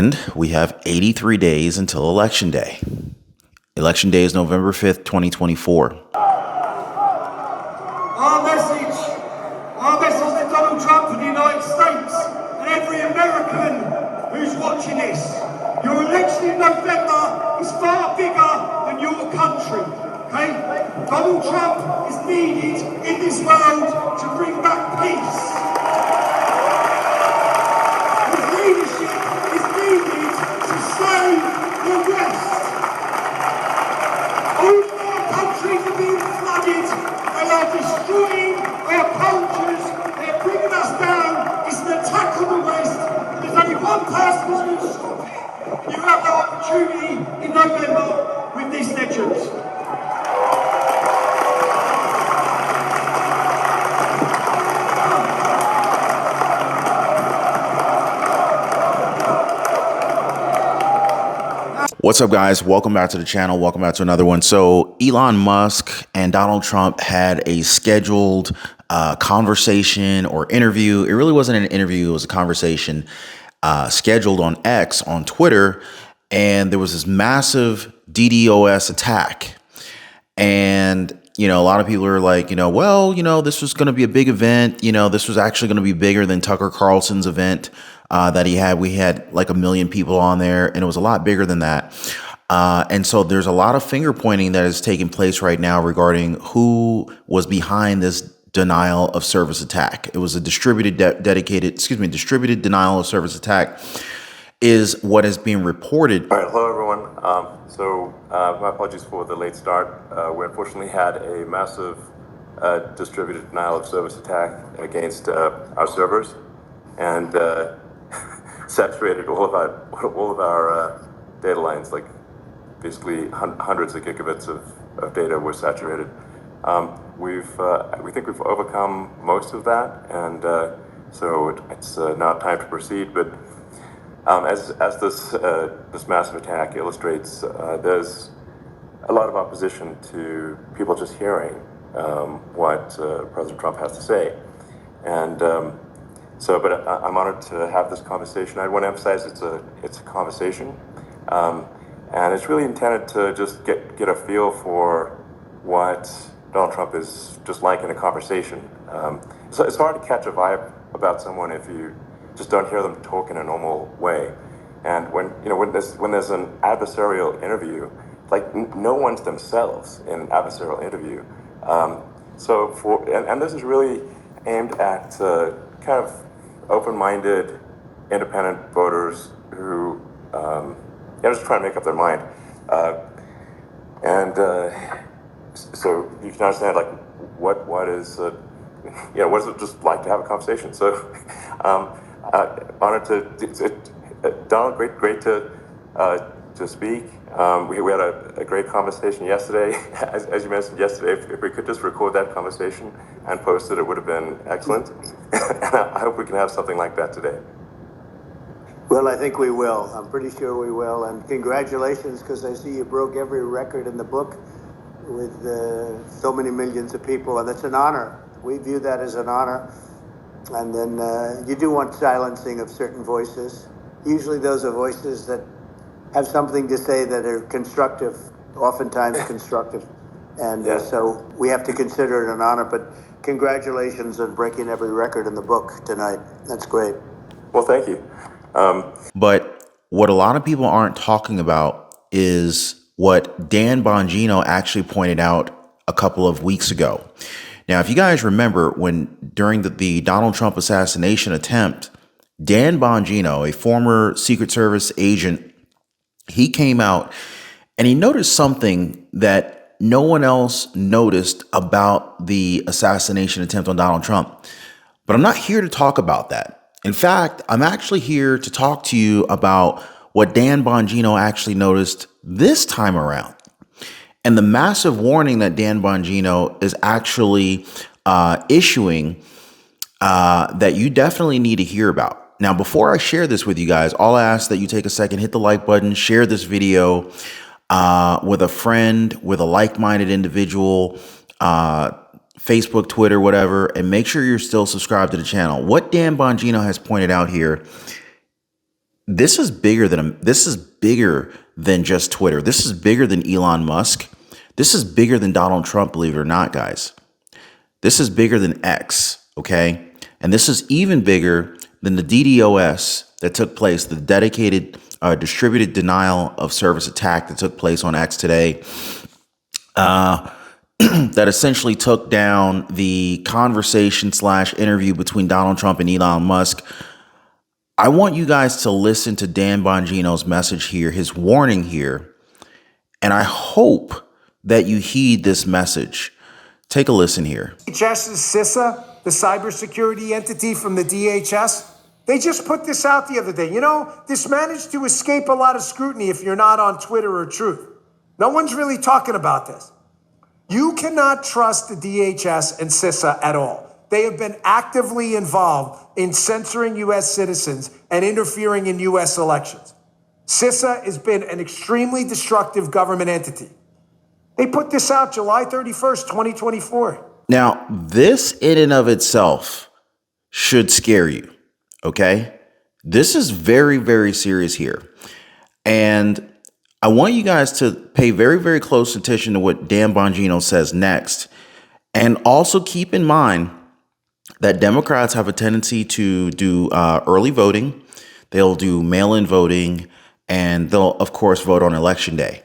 And we have 83 days until Election Day. Election Day is November 5th, 2024. Our message to Donald Trump and the United States and every American who's watching this. Your election in November is far bigger than your country, okay? Donald Trump is needed in this world to bring back peace. His leadership is needed to save the West. All of our countries are being flooded. They are destroying our cultures. They're bringing us down. It's an attack on the West. There's only one person who's going to stop it. You have the opportunity in November with this legend. What's up, guys? Welcome back to the channel. Welcome back to another one. So Elon Musk and Donald Trump had a scheduled conversation or interview. It really wasn't an interview. It was a conversation scheduled on X, on Twitter. And there was this massive DDoS attack. And, you know, a lot of people are like, well, this was going to be a big event. This was actually going to be bigger than Tucker Carlson's event that he had. We had like 1 million people on there, and it was a lot bigger than that. And so there's a lot of finger pointing that is taking place right now regarding who was behind this denial of service attack. It was a distributed denial of service attack is what is being reported. All right, hello everyone. My apologies for the late start. We unfortunately had a massive distributed denial of service attack against our servers, and saturated all of our data lines. Like basically hundreds of gigabits of data were saturated. We think we've overcome most of that, and so it's now time to proceed. But as this massive attack illustrates, there's a lot of opposition to people just hearing what President Trump has to say, and but I'm honored to have this conversation. I want to emphasize it's a conversation, and it's really intended to just get a feel for what Donald Trump is just like in a conversation. So it's hard to catch a vibe about someone if you just don't hear them talk in a normal way. And when there's an adversarial interview, like no one's themselves in an adversarial interview. And this is really aimed at kind of open-minded, independent voters who just trying to make up their mind. So you can understand like what is what is it just like to have a conversation. So honored to Donald, great to speak. We had a great conversation yesterday. As you mentioned yesterday, if we could just record that conversation and post it, it would have been excellent. And I hope we can have something like that today. Well, I think we will. I'm pretty sure we will. And congratulations, because I see you broke every record in the book with so many millions of people, and it's an honor. We view that as an honor. And then you do want silencing of certain voices. Usually those are voices that have something to say that are constructive, oftentimes constructive. And so we have to consider it an honor. But congratulations on breaking every record in the book tonight. That's great. Well, thank you. But what a lot of people aren't talking about is what Dan Bongino actually pointed out a couple of weeks ago. Now, if you guys remember during the Donald Trump assassination attempt, Dan Bongino, a former Secret Service agent, he came out and he noticed something that no one else noticed about the assassination attempt on Donald Trump. But I'm not here to talk about that. In fact, I'm actually here to talk to you about what Dan Bongino actually noticed this time around, and the massive warning that Dan Bongino is actually issuing that you definitely need to hear about. Now, before I share this with you guys, I'll ask that you take a second, hit the like button, share this video with a friend, with a like-minded individual, Facebook, Twitter, whatever, and make sure you're still subscribed to the channel. What Dan Bongino has pointed out here, this is bigger than just Twitter. This is bigger than Elon Musk. This is bigger than Donald Trump, believe it or not, guys. This is bigger than X, okay? And this is even bigger than the DDoS that took place, the dedicated distributed denial of service attack that took place on X today, that essentially took down the conversation/interview between Donald Trump and Elon Musk. I want you guys to listen to Dan Bongino's message here, his warning here, and I hope that you heed this message. Take a listen here. DHS's CISA, the cybersecurity entity from the DHS, they just put this out the other day. You know, this managed to escape a lot of scrutiny if you're not on Twitter or Truth. No one's really talking about this. You cannot trust the DHS and CISA at all. They have been actively involved in censoring U.S. citizens and interfering in U.S. elections. CISA has been an extremely destructive government entity. They put this out July 31st, 2024. Now, this in and of itself should scare you, okay? This is very, very serious here. And I want you guys to pay very, very close attention to what Dan Bongino says next. And also keep in mind that Democrats have a tendency to do early voting. They'll do mail-in voting, and they'll, of course, vote on Election Day.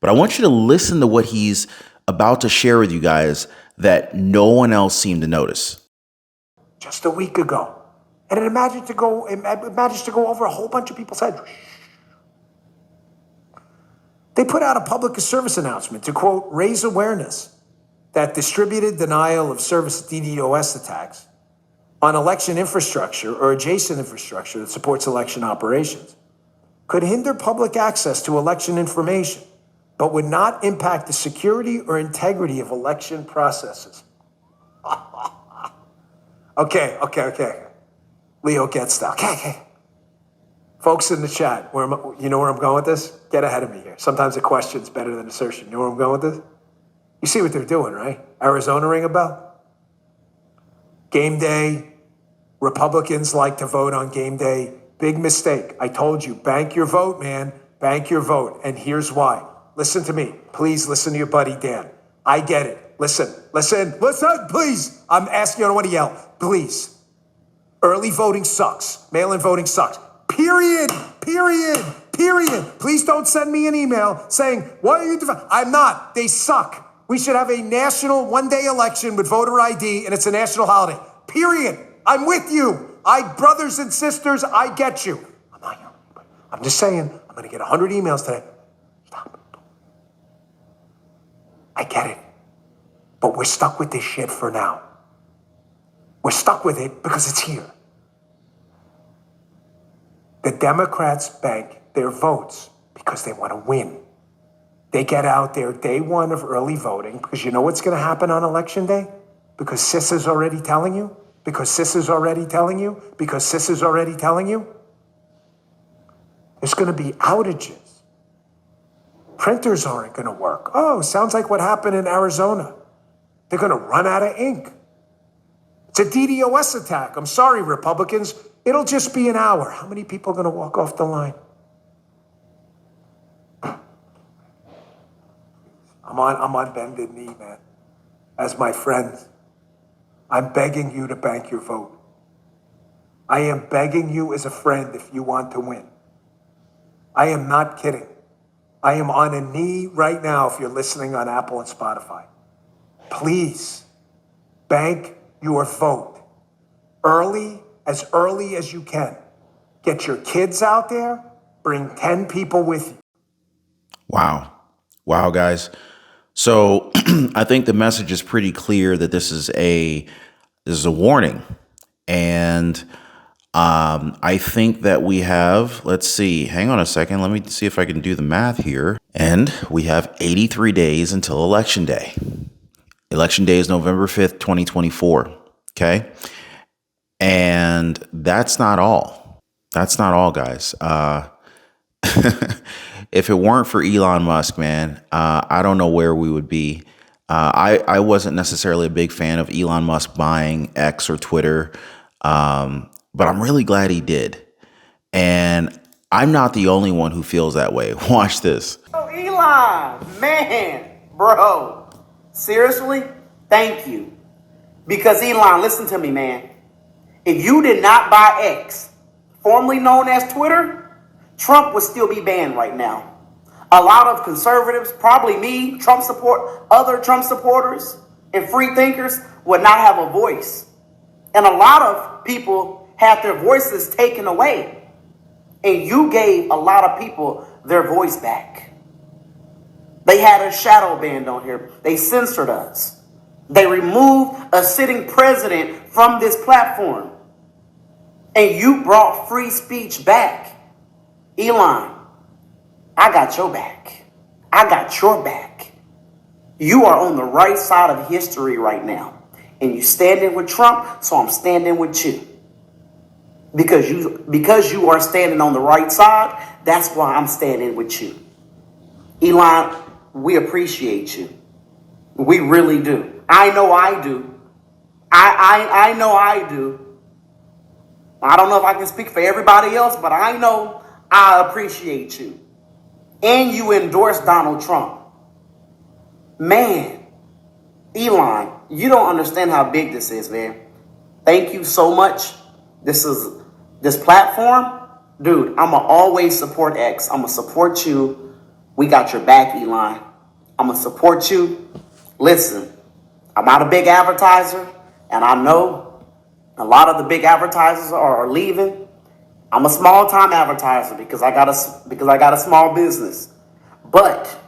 But I want you to listen to what he's about to share with you guys that no one else seemed to notice. Just a week ago. And it managed to go over a whole bunch of people's heads. They put out a public service announcement to, quote, raise awareness that distributed denial of service DDoS attacks on election infrastructure or adjacent infrastructure that supports election operations could hinder public access to election information, but would not impact the security or integrity of election processes. Okay. Leo gets that. Okay. Folks in the chat, you know where I'm going with this? Get ahead of me here. Sometimes a question's better than assertion. You know where I'm going with this? You see what they're doing, right? Arizona ring a bell? Game day. Republicans like to vote on game day. Big mistake. I told you, bank your vote, man. Bank your vote. And here's why. Listen to me. Please listen to your buddy, Dan. I get it. Listen, please. I'm asking you, I don't want to yell. Please. Early voting sucks. Mail-in voting sucks. Period. Please don't send me an email saying, why are you doing? I'm not. They suck. We should have a national one-day election with voter ID, and it's a national holiday. Period. I'm with you. Brothers and sisters, I get you. I'm not you. I'm just saying, I'm going to get 100 emails today. Stop. I get it. But we're stuck with this shit for now. We're stuck with it because it's here. The Democrats bank their votes because they want to win. They get out there day one of early voting because you know what's going to happen on Election Day? Because CISA's already telling you? Because CISA's already telling you? Because CISA's already telling you? There's going to be outages. Printers aren't going to work. Oh, sounds like what happened in Arizona. They're going to run out of ink. It's a DDoS attack. I'm sorry, Republicans. It'll just be an hour. How many people are going to walk off the line? I'm on bended knee, man. As my friends, I'm begging you to bank your vote. I am begging you as a friend if you want to win. I am not kidding. I am on a knee right now if you're listening on Apple and Spotify. Please bank your vote early as you can. Get your kids out there. Bring 10 people with you. Wow, guys. So I think the message is pretty clear that this is a warning. And I think that we have, let's see, hang on a second. Let me see if I can do the math here. And we have 83 days until Election Day. Election Day is November 5th, 2024. Okay. And that's not all. That's not all, guys. If it weren't for Elon Musk, man, I don't know where we would be. I wasn't necessarily a big fan of Elon Musk buying X or Twitter, but I'm really glad he did. And I'm not the only one who feels that way. Watch this. Oh, Elon, man, bro, seriously, thank you. Because Elon, listen to me, man. If you did not buy X, formerly known as Twitter, Trump would still be banned right now. A lot of conservatives, probably me, other Trump supporters, and free thinkers would not have a voice. And a lot of people had their voices taken away. And you gave a lot of people their voice back. They had us shadow banned on here. They censored us. They removed a sitting president from this platform. And you brought free speech back. Elon, I got your back. I got your back. You are on the right side of history right now. And you standing with Trump, so I'm standing with you. Because you are standing on the right side, that's why I'm standing with you. Elon, we appreciate you. We really do. I know I do. I know I do. I don't know if I can speak for everybody else, but I know I appreciate you. And you endorse Donald Trump. Man, Elon, you don't understand how big this is, man. Thank you so much. This platform, dude, I'ma always support X. I'ma support you. We got your back, Elon. I'ma support you. Listen, I'm not a big advertiser, and I know a lot of the big advertisers are leaving. I'm a small time advertiser because I got a small business. But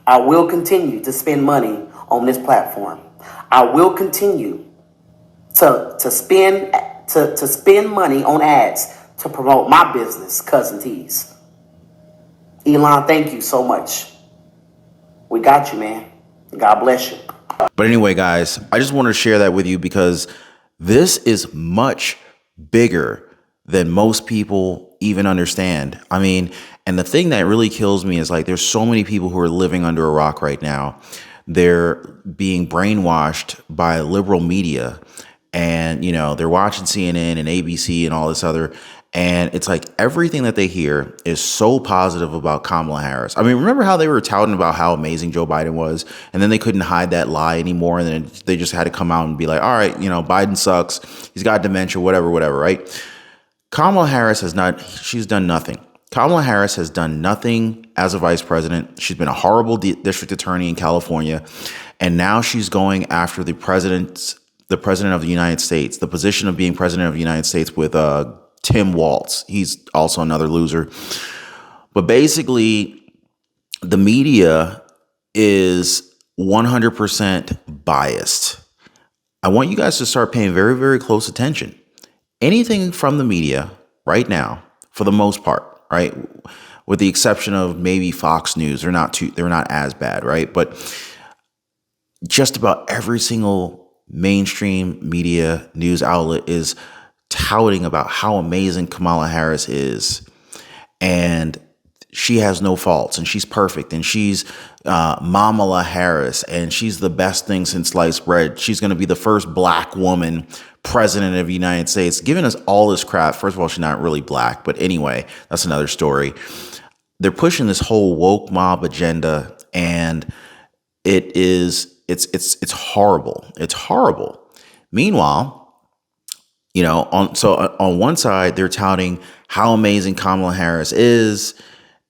I will continue to spend money on this platform. I will continue to spend money on ads to promote my business, Cousin T's. Elon, thank you so much. We got you, man. God bless you. But anyway, guys, I just wanted to share that with you because this is much bigger than most people even understand. I mean, and the thing that really kills me is like there's so many people who are living under a rock right now. They're being brainwashed by liberal media. And, you know, they're watching CNN and ABC and all this other. And it's like everything that they hear is so positive about Kamala Harris. I mean, remember how they were touting about how amazing Joe Biden was? And then they couldn't hide that lie anymore. And then they just had to come out and be like, all right, you know, Biden sucks. He's got dementia, whatever, right? Kamala Harris she's done nothing. Kamala Harris has done nothing as a vice president. She's been a horrible district attorney in California. And now she's going after the president of the United States, the position of being president of the United States with Tim Walz. He's also another loser. But basically, the media is 100% biased. I want you guys to start paying very, very close attention. Anything from the media right now, for the most part, right? With the exception of maybe Fox News, they're not as bad, right? But just about every single mainstream media news outlet is touting about how amazing Kamala Harris is. And she has no faults and she's perfect and she's Mamala Harris and she's the best thing since sliced bread. She's going to be the first black woman president of the United States, giving us all this crap. First of all, she's not really black, but anyway, that's another story. They're pushing this whole woke mob agenda and it's horrible. It's horrible. Meanwhile, you know, on one side, they're touting how amazing Kamala Harris is,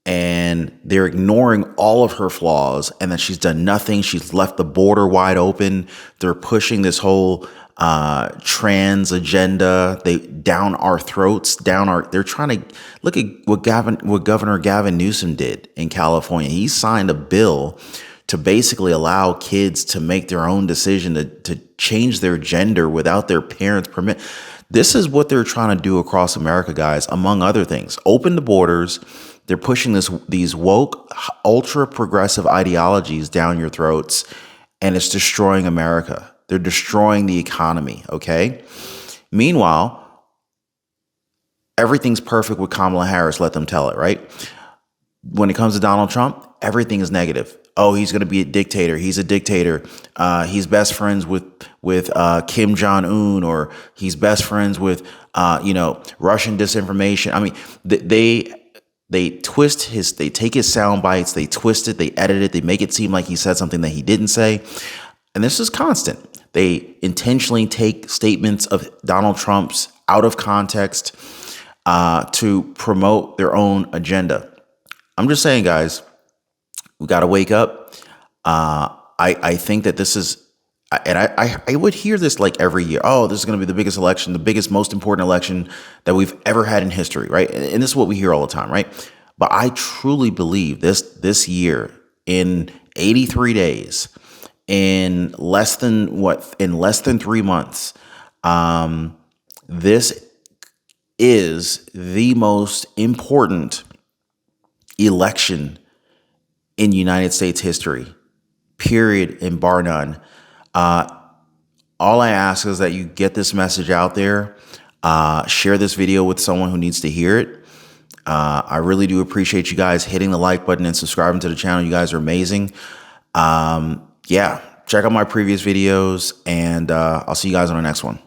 and they're ignoring all of her flaws and that she's done nothing. She's left the border wide open. They're pushing this whole trans agenda. They down our throats, they're trying to look at what Governor Gavin Newsom did in California. He signed a bill to basically allow kids to make their own decision to change their gender without their parents' permit. This is what they're trying to do across America, guys, among other things. Open the borders. They're pushing these woke, ultra progressive ideologies down your throats, and it's destroying America. They're destroying the economy, okay? Meanwhile, everything's perfect with Kamala Harris, let them tell it, right? When it comes to Donald Trump, everything is negative. Oh, he's going to be a dictator. He's a dictator. He's best friends with Kim Jong-un, or he's best friends with, Russian disinformation. I mean, they take his sound bites, they twist it, they edit it, they make it seem like he said something that he didn't say. And this is constant. They intentionally take statements of Donald Trump's out of context to promote their own agenda. I'm just saying, guys, we got to wake up. I think that this is, and I would hear this like every year. Oh, this is going to be the biggest election, the biggest, most important election that we've ever had in history, right? And this is what we hear all the time, right? But I truly believe this year, in 83 days, in less than 3 months, this is the most important election in United States history, period, and bar none. All I ask is that you get this message out there, share this video with someone who needs to hear it. I really do appreciate you guys hitting the like button and subscribing to the channel. You guys are amazing. Yeah, check out my previous videos, and I'll see you guys on the next one.